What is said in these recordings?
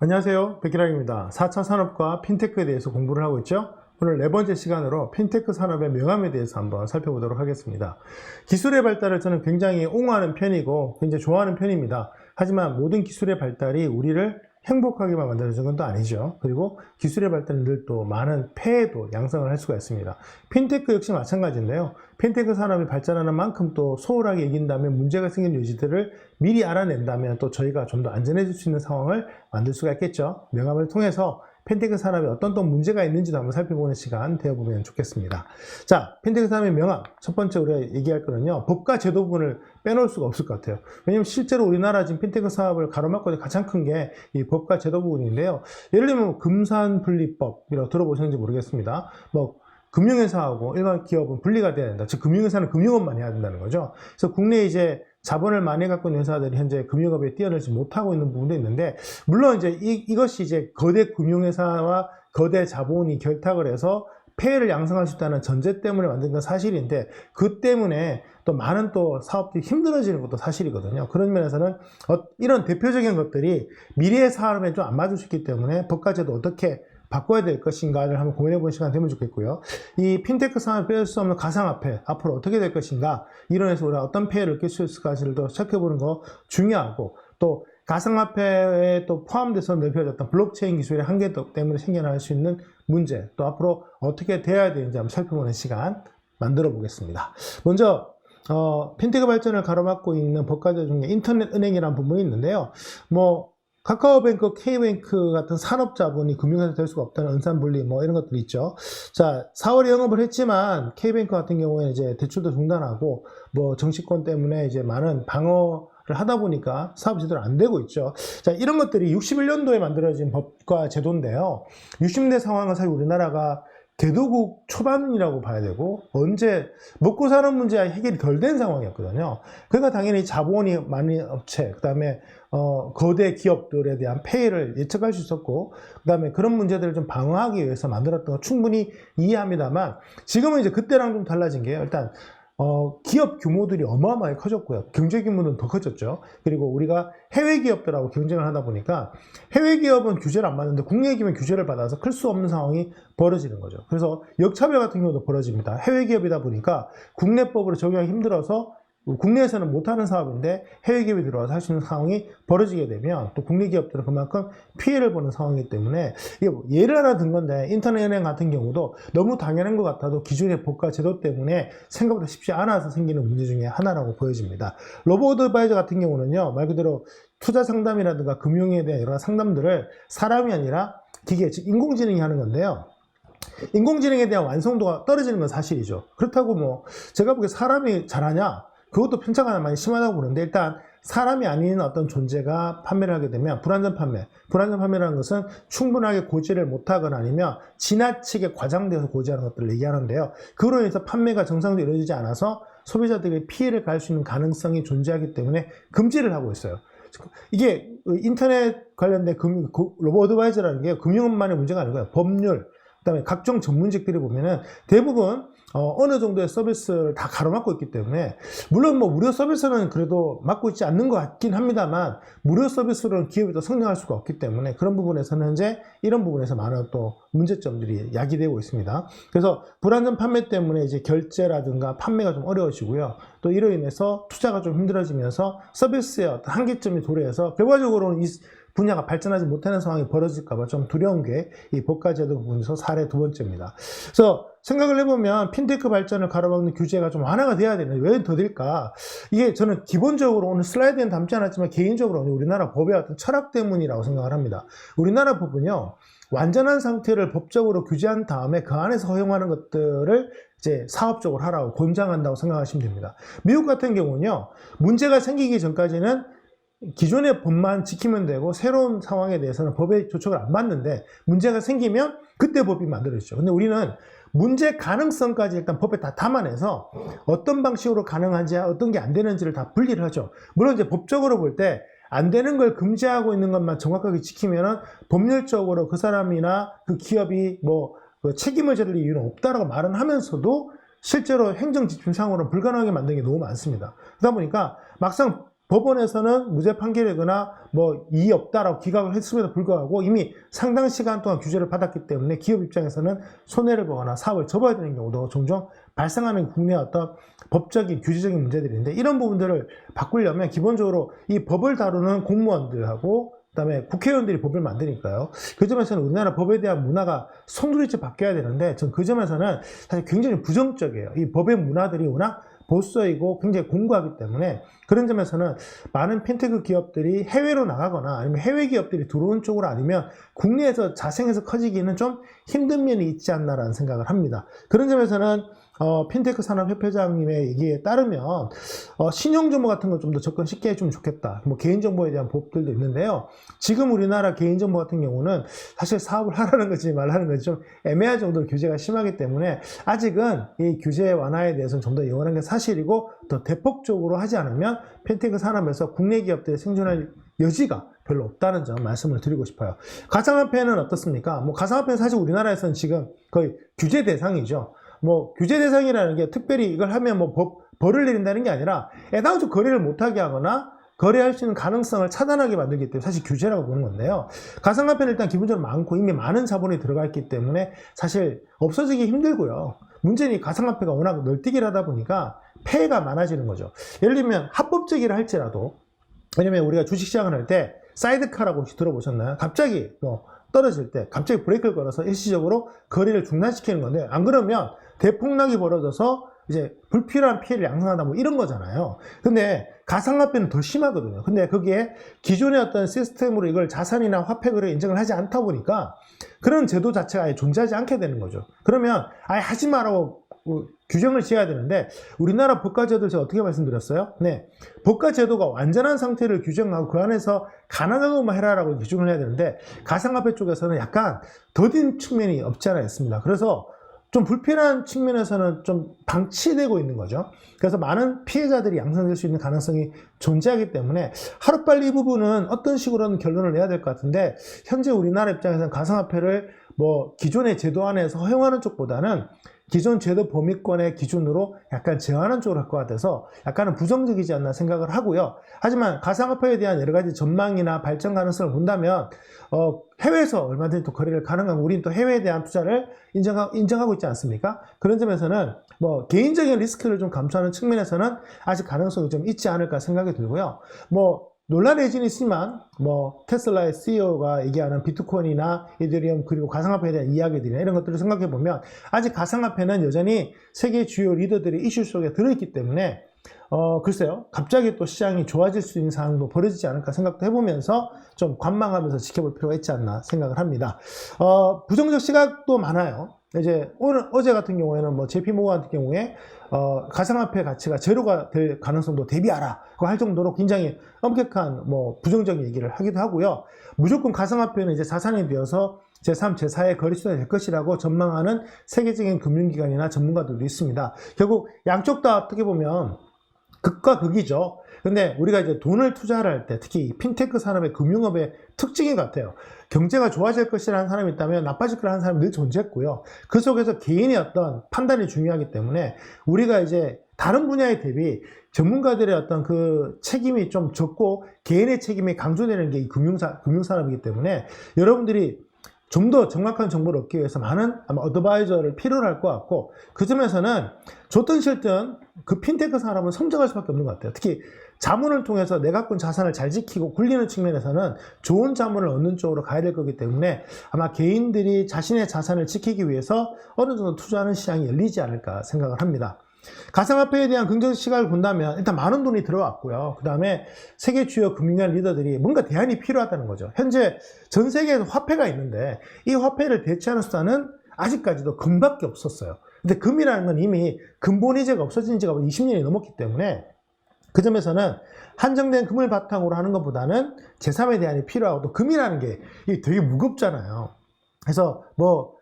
안녕하세요. 백기랑입니다. 4차 산업과 핀테크에 대해서 공부를 하고 있죠. 오늘 네 번째 시간으로 핀테크 산업의 명암에 대해서 한번 살펴보도록 하겠습니다. 기술의 발달을 저는 굉장히 옹호하는 편이고 굉장히 좋아하는 편입니다. 하지만 모든 기술의 발달이 우리를 행복하게만 만들어주는 건 또 아니죠. 그리고 기술의 발달은 늘 또 많은 폐해도 양성을 할 수가 있습니다. 핀테크 역시 마찬가지인데요. 핀테크 산업이 발전하는 만큼 또 소홀하게 이긴다면 문제가 생긴 요지들을 미리 알아낸다면 또 저희가 좀 더 안전해질 수 있는 상황을 만들 수가 있겠죠. 명함을 통해서 핀테크 산업에 어떤 또 문제가 있는지도 한번 살펴보는 시간 되어보면 좋겠습니다. 자, 핀테크 산업의 명함. 첫 번째 우리가 얘기할 거는요. 법과 제도 부분을 빼놓을 수가 없을 것 같아요. 왜냐면 실제로 우리나라 지금 핀테크 사업을 가로막고 가장 큰 게 이 법과 제도 부분인데요. 예를 들면 금산분리법이라고 들어보셨는지 모르겠습니다. 금융회사하고 일반 기업은 분리가 돼야 된다. 즉, 금융회사는 금융업만 해야 된다는 거죠. 그래서 국내에 이제 자본을 많이 갖고 있는 회사들이 현재 금융업에 뛰어들지 못하고 있는 부분도 있는데, 물론 이제 이것이 이제 거대 금융회사와 거대 자본이 결탁을 해서 폐해를 양성할 수 있다는 전제 때문에 만든 건 사실인데, 그 때문에 또 많은 또 사업들이 힘들어지는 것도 사실이거든요. 그런 면에서는 이런 대표적인 것들이 미래의 사업에 좀 안 맞을 수 있기 때문에 법과제도 어떻게 바꿔야 될 것인가를 한번 고민해보는 시간 되면 좋겠고요. 이 핀테크 산업을 빼놓을 수 없는 가상화폐, 앞으로 어떻게 될 것인가, 이론에서 우리가 어떤 폐해를 느낄 수 있을까를 또 살펴보는 거 중요하고, 또 가상화폐에 또 포함돼서 넓혀졌던 블록체인 기술의 한계 때문에 생겨날 수 있는 문제, 또 앞으로 어떻게 돼야 되는지 한번 살펴보는 시간 만들어 보겠습니다. 먼저 핀테크 발전을 가로막고 있는 법과제 중에 인터넷 은행이라는 부분이 있는데요. 카카오뱅크, K뱅크 같은 산업자본이 금융회사 될 수가 없다는 은산분리 이런 것들이 있죠. 자, 4월에 영업을 했지만 K뱅크 같은 경우에는 이제 대출도 중단하고 정치권 때문에 이제 많은 방어를 하다 보니까 사업 제대로 안 되고 있죠. 자, 이런 것들이 61년도에 만들어진 법과 제도인데요. 60대 상황은 사실 우리나라가 개도국 초반이라고 봐야 되고, 언제 먹고 사는 문제가 해결이 덜 된 상황이었거든요. 그러니까 당연히 자본이 많은 업체, 그 다음에 거대 기업들에 대한 폐해를 예측할 수 있었고, 그 다음에 그런 문제들을 좀 방어하기 위해서 만들었던 거 충분히 이해합니다만, 지금은 이제 그때랑 좀 달라진 게요. 일단 기업 규모들이 어마어마하게 커졌고요. 경제 규모는 더 커졌죠. 그리고 우리가 해외 기업들하고 경쟁을 하다 보니까 해외 기업은 규제를 안 받는데 국내 기업은 규제를 받아서 클 수 없는 상황이 벌어지는 거죠. 그래서 역차별 같은 경우도 벌어집니다. 해외 기업이다 보니까 국내법으로 적용하기 힘들어서 국내에서는 못하는 사업인데 해외 기업이 들어와서 할 수 있는 상황이 벌어지게 되면 또 국내 기업들은 그만큼 피해를 보는 상황이기 때문에, 이게 예를 하나 든 건데, 인터넷 은행 같은 경우도 너무 당연한 것 같아도 기존의 법과 제도 때문에 생각보다 쉽지 않아서 생기는 문제 중에 하나라고 보여집니다. 로보어드바이저 같은 경우는요, 말 그대로 투자 상담이라든가 금융에 대한 여러 상담들을 사람이 아니라 기계, 즉 인공지능이 하는 건데요. 인공지능에 대한 완성도가 떨어지는 건 사실이죠. 그렇다고 제가 보기에 사람이 잘하냐? 그것도 편차가 많이 심하다고 보는데, 일단 사람이 아닌 어떤 존재가 판매를 하게 되면 불안전 판매라는 것은 충분하게 고지를 못하거나 아니면 지나치게 과장되어서 고지하는 것들을 얘기하는데요. 그로 인해서 판매가 정상적으로 이루어지지 않아서 소비자들이 피해를 가할 수 있는 가능성이 존재하기 때문에 금지를 하고 있어요. 이게 인터넷 관련된 로보어드바이저라는 게 금융업만의 문제가 아니고요. 법률, 그다음에 각종 전문직들이 보면은 대부분 어느 정도의 서비스를 다 가로막고 있기 때문에, 물론 무료 서비스는 그래도 막고 있지 않는 것 같긴 합니다만, 무료 서비스로는 기업이 더 성장할 수가 없기 때문에 그런 부분에서는 현재 이런 부분에서 많은 또 문제점들이 야기되고 있습니다. 그래서 불안전 판매 때문에 이제 결제라든가 판매가 좀 어려워지고요. 또 이로 인해서 투자가 좀 힘들어지면서 서비스의 어떤 한계점이 도래해서 결과적으로는 이 분야가 발전하지 못하는 상황이 벌어질까봐 좀 두려운 게 이 법과제도 부분에서 사례 두 번째입니다. 그래서 생각을 해보면 핀테크 발전을 가로막는 규제가 좀 완화가 돼야 되는데 왜 더딜까? 이게 저는 기본적으로 오늘 슬라이드에는 담지 않았지만 개인적으로 우리나라 법의 어떤 철학 때문이라고 생각을 합니다. 우리나라 법은요, 완전한 상태를 법적으로 규제한 다음에 그 안에서 허용하는 것들을 이제 사업적으로 하라고 권장한다고 생각하시면 됩니다. 미국 같은 경우는요, 문제가 생기기 전까지는 기존의 법만 지키면 되고 새로운 상황에 대해서는 법의 조촉을 안 받는데, 문제가 생기면 그때 법이 만들어지죠. 근데 우리는 문제 가능성까지 일단 법에 다 담아내서 어떤 방식으로 가능한지 어떤 게 안 되는지를 다 분리를 하죠. 물론 이제 법적으로 볼 때 안 되는 걸 금지하고 있는 것만 정확하게 지키면은 법률적으로 그 사람이나 그 기업이 책임을 져야 될 이유는 없다라고 말은 하면서도 실제로 행정 지침상으로는 불가능하게 만드는 게 너무 많습니다. 그러다 보니까 막상 법원에서는 무죄 판결이거나 뭐 이의 없다라고 기각을 했음에도 불구하고 이미 상당 시간 동안 규제를 받았기 때문에 기업 입장에서는 손해를 보거나 사업을 접어야 되는 경우도 종종 발생하는 국내 어떤 법적인 규제적인 문제들인데, 이런 부분들을 바꾸려면 기본적으로 이 법을 다루는 공무원들하고 그다음에 국회의원들이 법을 만드니까요. 그 점에서는 우리나라 법에 대한 문화가 송두리째 바뀌어야 되는데, 전 그 점에서는 사실 굉장히 부정적이에요. 이 법의 문화들이 워낙 보수적이고 굉장히 공고하기 때문에, 그런 점에서는 많은 핀테크 기업들이 해외로 나가거나 아니면 해외 기업들이 들어온 쪽으로 아니면 국내에서 자생해서 커지기는 좀 힘든 면이 있지 않나라는 생각을 합니다. 그런 점에서는 핀테크 산업협회장님의 얘기에 따르면 신용정보 같은 걸 좀 더 접근 쉽게 해주면 좋겠다. 뭐 개인정보에 대한 법들도 있는데요. 지금 우리나라 개인정보 같은 경우는 사실 사업을 하라는 거지 말라는 거지 좀 애매할 정도로 규제가 심하기 때문에 아직은 이 규제 완화에 대해서는 좀 더 예원한 게 사실이고, 더 대폭적으로 하지 않으면 핀테크 산업에서 국내 기업들이 생존할 여지가 별로 없다는 점 말씀을 드리고 싶어요. 가상화폐는 어떻습니까? 뭐 가상화폐는 사실 우리나라에서는 지금 거의 규제 대상이죠. 뭐 규제 대상이라는 게 특별히 이걸 하면 뭐 벌을 내린다는 게 아니라 애당초 거래를 못하게 하거나 거래할 수 있는 가능성을 차단하게 만들기 때문에 사실 규제라고 보는 건데요. 가상화폐는 일단 기본적으로 많고 이미 많은 자본이 들어가 있기 때문에 사실 없어지기 힘들고요. 문제는 이 가상화폐가 워낙 널뛰기를 하다 보니까 폐해가 많아지는 거죠. 예를 들면 합법적이라 할지라도, 왜냐면 우리가 주식시장을 할 때 사이드카라고 혹시 들어보셨나요? 갑자기 뭐 떨어질 때 갑자기 브레이크를 걸어서 일시적으로 거래를 중단시키는 건데, 안 그러면 대폭락이 벌어져서 이제 불필요한 피해를 양산하다 뭐 이런 거잖아요. 근데 가상화폐는 더 심하거든요. 근데 거기에 기존의 어떤 시스템으로 이걸 자산이나 화폐 거래 인정을 하지 않다 보니까 그런 제도 자체가 아예 존재하지 않게 되는 거죠. 그러면 아예 하지 말라고 규정을 지어야 되는데, 우리나라 법과제도를 제가 어떻게 말씀드렸어요? 네, 법과제도가 완전한 상태를 규정하고 그 안에서 가능한 것만 해라라고 규정을 해야 되는데, 가상화폐 쪽에서는 약간 더딘 측면이 없지 않아 있습니다. 그래서 좀 불필요한 측면에서는 좀 방치되고 있는 거죠. 그래서 많은 피해자들이 양산될 수 있는 가능성이 존재하기 때문에 하루빨리 이 부분은 어떤 식으로는 결론을 내야 될 것 같은데, 현재 우리나라 입장에서는 가상화폐를 뭐 기존의 제도 안에서 허용하는 쪽보다는 기존 제도 범위권의 기준으로 약간 제한하는 쪽으로 할 것 같아서 약간은 부정적이지 않나 생각을 하고요. 하지만 가상화폐에 대한 여러 가지 전망이나 발전 가능성을 본다면 해외에서 얼마든지 또 거래를 가능하고, 우리는 또 해외에 대한 투자를 인정하고 있지 않습니까? 그런 점에서는 뭐 개인적인 리스크를 좀 감수하는 측면에서는 아직 가능성이 좀 있지 않을까 생각이 들고요. 뭐 논란의 여지는 있지만 뭐 테슬라의 CEO가 얘기하는 비트코인이나 이더리움 그리고 가상화폐에 대한 이야기들이나 이런 것들을 생각해 보면 아직 가상화폐는 여전히 세계 주요 리더들의 이슈 속에 들어있기 때문에 글쎄요, 갑자기 또 시장이 좋아질 수 있는 상황도 벌어지지 않을까 생각도 해보면서 좀 관망하면서 지켜볼 필요가 있지 않나 생각을 합니다. 부정적 시각도 많아요. 이제 어제 같은 경우에는 뭐 JP모건 같은 경우에 가상화폐 가치가 제로가 될 가능성도 대비하라 그거 할 정도로 굉장히 엄격한 뭐 부정적인 얘기를 하기도 하고요. 무조건 가상화폐는 이제 자산이 되어서 제3, 제4의 거래수단이 될 것이라고 전망하는 세계적인 금융기관이나 전문가들도 있습니다. 결국 양쪽 다 어떻게 보면 극과 극이죠. 근데 우리가 이제 돈을 투자를 할 때, 특히 핀테크 산업의 금융업의 특징인 것 같아요. 경제가 좋아질 것이라는 사람이 있다면 나빠질 거라는 사람이 늘 존재했고요. 그 속에서 개인의 어떤 판단이 중요하기 때문에 우리가 이제 다른 분야에 대비 전문가들의 어떤 그 책임이 좀 적고 개인의 책임이 강조되는 게 이 금융산업이기 때문에 여러분들이 좀 더 정확한 정보를 얻기 위해서 많은 아마 어드바이저를 필요로 할 것 같고, 그 점에서는 좋든 싫든 그 핀테크 산업은 성장할 수밖에 없는 것 같아요. 특히 자문을 통해서 내가 갖고 있는 자산을 잘 지키고 굴리는 측면에서는 좋은 자문을 얻는 쪽으로 가야 될 거기 때문에 아마 개인들이 자신의 자산을 지키기 위해서 어느 정도 투자하는 시장이 열리지 않을까 생각을 합니다. 가상화폐에 대한 긍정적 시각을 본다면 일단 많은 돈이 들어왔고요. 그 다음에 세계 주요 금융기관 리더들이 뭔가 대안이 필요하다는 거죠. 현재 전 세계에서 화폐가 있는데 이 화폐를 대체하는 수단은 아직까지도 금밖에 없었어요. 근데 금이라는 건 이미 근본이자가 없어진 지가 20년이 넘었기 때문에 그 점에서는 한정된 금을 바탕으로 하는 것보다는 제3의 대안이 필요하고, 또 금이라는 게 되게 무겁잖아요. 그래서 뭐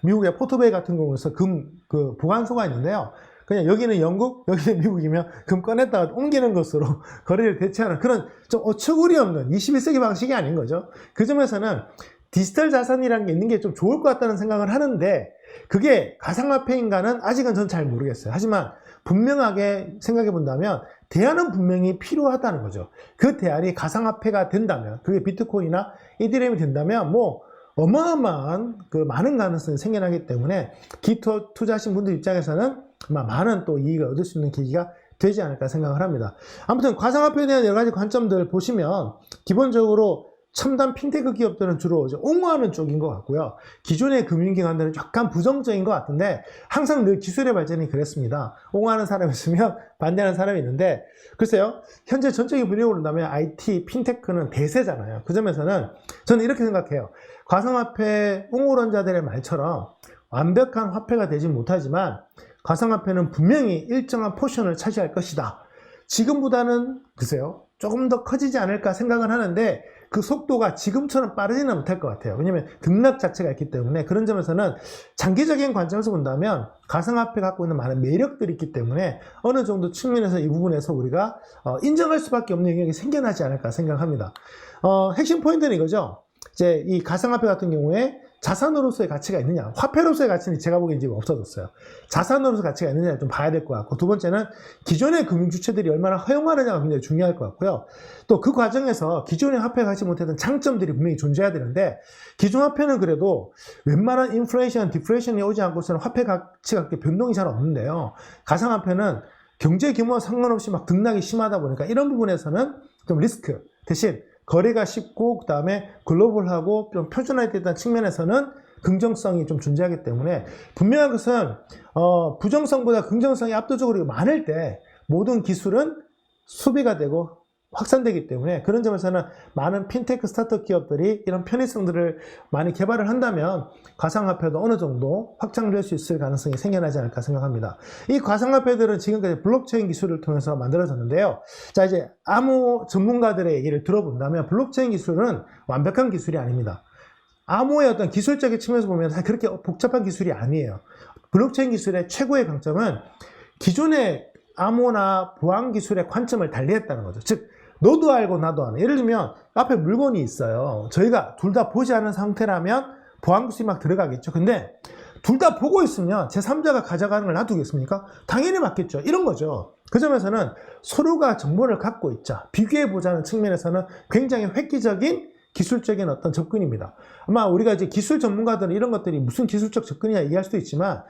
미국의 포토베이 같은 경우에서 금 그 보관소가 있는데요. 그냥 여기는 영국, 여기는 미국이면 금 꺼냈다가 옮기는 것으로 거래를 대체하는 그런 좀 어처구니 없는 21세기 방식이 아닌 거죠. 그 점에서는 디지털 자산이라는 게 있는 게 좀 좋을 것 같다는 생각을 하는데, 그게 가상화폐인가는 아직은 전 잘 모르겠어요. 하지만 분명하게 생각해 본다면 대안은 분명히 필요하다는 거죠. 그 대안이 가상화폐가 된다면, 그게 비트코인이나 이더리움이 된다면 뭐 어마어마한 그 많은 가능성이 생겨나기 때문에 기토 투자하신 분들 입장에서는 아마 많은 또 이익을 얻을 수 있는 계기가 되지 않을까 생각을 합니다. 아무튼 가상화폐에 대한 여러 가지 관점들을 보시면 기본적으로 첨단 핀테크 기업들은 주로 옹호하는 쪽인 것 같고요. 기존의 금융기관들은 약간 부정적인 것 같은데 항상 늘 기술의 발전이 그랬습니다. 옹호하는 사람이 있으면 반대하는 사람이 있는데 글쎄요. 현재 전적인 분위기로 본다면 IT, 핀테크는 대세잖아요. 그 점에서는 저는 이렇게 생각해요. 가상화폐 옹호론자들의 말처럼 완벽한 화폐가 되지 못하지만 가상화폐는 분명히 일정한 포션을 차지할 것이다. 지금보다는 글쎄요. 조금 더 커지지 않을까 생각을 하는데 그 속도가 지금처럼 빠르지는 못할 것 같아요. 왜냐하면 등락 자체가 있기 때문에 그런 점에서는 장기적인 관점에서 본다면 가상화폐가 갖고 있는 많은 매력들이 있기 때문에 어느 정도 측면에서 이 부분에서 우리가 인정할 수밖에 없는 영역이 생겨나지 않을까 생각합니다. 핵심 포인트는 이거죠. 이제 이 가상화폐 같은 경우에 자산으로서의 가치가 있느냐, 화폐로서의 가치는 제가 보기엔 지금 없어졌어요. 자산으로서 가치가 있느냐를 좀 봐야 될 것 같고, 두 번째는 기존의 금융주체들이 얼마나 허용하느냐가 굉장히 중요할 것 같고요. 또 그 과정에서 기존의 화폐가 갖지 못했던 장점들이 분명히 존재해야 되는데, 기존 화폐는 그래도 웬만한 인플레이션, 디플레이션이 오지 않고서는 화폐 가치가 그렇게 변동이 잘 없는데요. 가상화폐는 경제 규모와 상관없이 막 등락이 심하다 보니까 이런 부분에서는 좀 리스크 대신 거래가 쉽고 그 다음에 글로벌하고 좀 표준화되었다는 측면에서는 긍정성이 좀 존재하기 때문에 분명한 것은 부정성보다 긍정성이 압도적으로 많을 때 모든 기술은 소비가 되고 확산되기 때문에 그런 점에서는 많은 핀테크 스타트업 기업들이 이런 편의성들을 많이 개발을 한다면 가상화폐도 어느 정도 확장될 수 있을 가능성이 생겨나지 않을까 생각합니다. 이 가상화폐들은 지금까지 블록체인 기술을 통해서 만들어졌는데요. 자, 이제 암호 전문가들의 얘기를 들어본다면 블록체인 기술은 완벽한 기술이 아닙니다. 암호의 어떤 기술적인 측면에서 보면 사실 그렇게 복잡한 기술이 아니에요. 블록체인 기술의 최고의 강점은 기존의 암호나 보안 기술의 관점을 달리했다는 거죠. 즉 너도 알고 나도 아는. 예를 들면 앞에 물건이 있어요. 저희가 둘 다 보지 않은 상태라면 보안 기술이 막 들어가겠죠. 근데 둘 다 보고 있으면 제3자가 가져가는 걸 놔두겠습니까? 당연히 맞겠죠. 이런 거죠. 그 점에서는 서로가 정보를 갖고 있자. 비교해보자는 측면에서는 굉장히 획기적인 기술적인 어떤 접근입니다. 아마 우리가 이제 기술 전문가들은 이런 것들이 무슨 기술적 접근이냐 얘기할 수도 있지만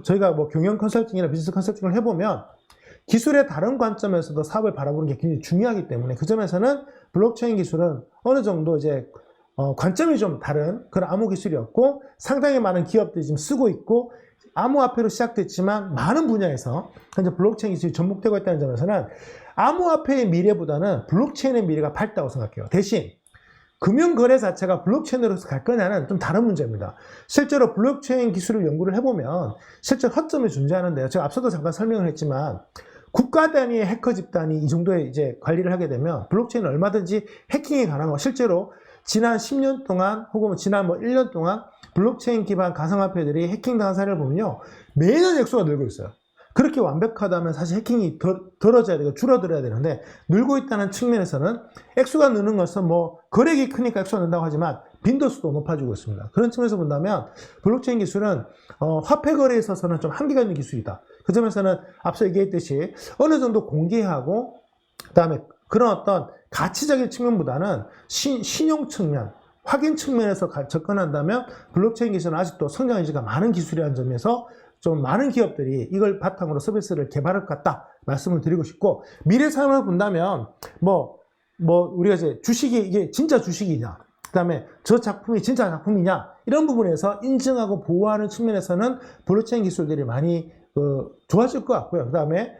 저희가 뭐 경영 컨설팅이나 비즈니스 컨설팅을 해보면 기술의 다른 관점에서도 사업을 바라보는 게 굉장히 중요하기 때문에 그 점에서는 블록체인 기술은 어느 정도 이제 관점이 좀 다른 그런 암호 기술이었고 상당히 많은 기업들이 지금 쓰고 있고 암호화폐로 시작됐지만 많은 분야에서 현재 블록체인 기술이 접목되고 있다는 점에서는 암호화폐의 미래보다는 블록체인의 미래가 밝다고 생각해요. 대신 금융거래 자체가 블록체인으로서 갈 거냐는 좀 다른 문제입니다. 실제로 블록체인 기술을 연구를 해보면 실제 허점이 존재하는데요. 제가 앞서도 잠깐 설명을 했지만 국가 단위의 해커 집단이 이 정도의 이제 관리를 하게 되면 블록체인은 얼마든지 해킹이 가능하고 실제로 지난 10년 동안 혹은 지난 뭐 1년 동안 블록체인 기반 가상화폐들이 해킹당한 사례를 보면요. 매년 액수가 늘고 있어요. 그렇게 완벽하다면 사실 해킹이 덜어져야 되고 줄어들어야 되는데 늘고 있다는 측면에서는 액수가 느는 것은 뭐 거래액이 크니까 액수가 는다고 하지만 빈도수도 높아지고 있습니다. 그런 측면에서 본다면 블록체인 기술은 화폐 거래에 있어서는 좀 한계가 있는 기술이다. 그 점에서는 앞서 얘기했듯이 어느 정도 공개하고 그다음에 그런 어떤 가치적인 측면보다는 신용 측면, 확인 측면에서 접근한다면 블록체인 기술은 아직도 성장 여지가 많은 기술이라는 점에서 좀 많은 기업들이 이걸 바탕으로 서비스를 개발할 것 같다 말씀을 드리고 싶고 미래 산업을 본다면 우리가 이제 주식이 이게 진짜 주식이냐 그 다음에 저 작품이 진짜 작품이냐 이런 부분에서 인증하고 보호하는 측면에서는 블록체인 기술들이 많이 좋아질 것 같고요. 그 다음에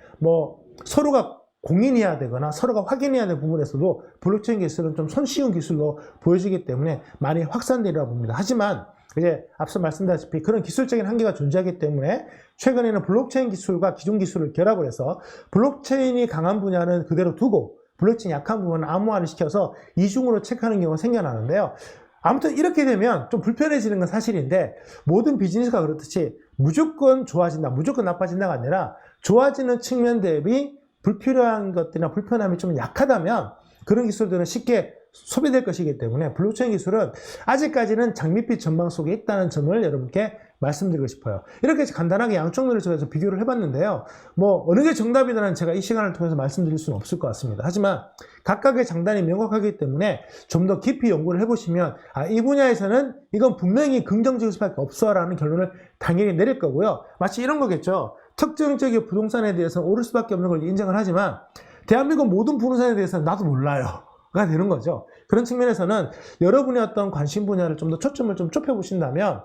서로가 공인해야 되거나 서로가 확인해야 되는 부분에서도 블록체인 기술은 좀 손쉬운 기술로 보여지기 때문에 많이 확산되리라고 봅니다. 하지만 이제 앞서 말씀드렸다시피 그런 기술적인 한계가 존재하기 때문에 최근에는 블록체인 기술과 기존 기술을 결합을 해서 블록체인이 강한 분야는 그대로 두고 블록체인이 약한 부분은 암호화를 시켜서 이중으로 체크하는 경우가 생겨나는데요. 아무튼 이렇게 되면 좀 불편해지는 건 사실인데 모든 비즈니스가 그렇듯이 무조건 좋아진다, 무조건 나빠진다가 아니라 좋아지는 측면 대비 불필요한 것들이나 불편함이 좀 약하다면 그런 기술들은 쉽게 소비될 것이기 때문에 블록체인 기술은 아직까지는 장밋빛 전망 속에 있다는 점을 여러분께 말씀드리고 싶어요. 이렇게 간단하게 양쪽 논리를 제가 비교를 해봤는데요. 뭐 어느 게 정답이다는 제가 이 시간을 통해서 말씀드릴 수는 없을 것 같습니다. 하지만 각각의 장단이 명확하기 때문에 좀 더 깊이 연구를 해보시면 이 분야에서는 이건 분명히 긍정적일 수밖에 없어 라는 결론을 당연히 내릴 거고요. 마치 이런 거겠죠. 특정 지역의 부동산에 대해서는 오를 수밖에 없는 걸 인정을 하지만 대한민국 모든 부동산에 대해서는 나도 몰라요 가 되는 거죠. 그런 측면에서는 여러분의 어떤 관심 분야를 좀 더 초점을 좀 좁혀보신다면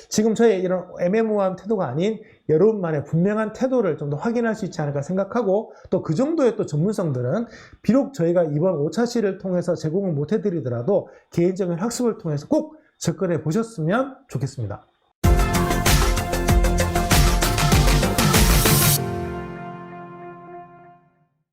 지금 저의 이런 애매모호한 태도가 아닌 여러분만의 분명한 태도를 좀 더 확인할 수 있지 않을까 생각하고, 또 그 정도의 또 전문성들은 비록 저희가 이번 5차 시를 통해서 제공을 못 해드리더라도 개인적인 학습을 통해서 꼭 접근해 보셨으면 좋겠습니다.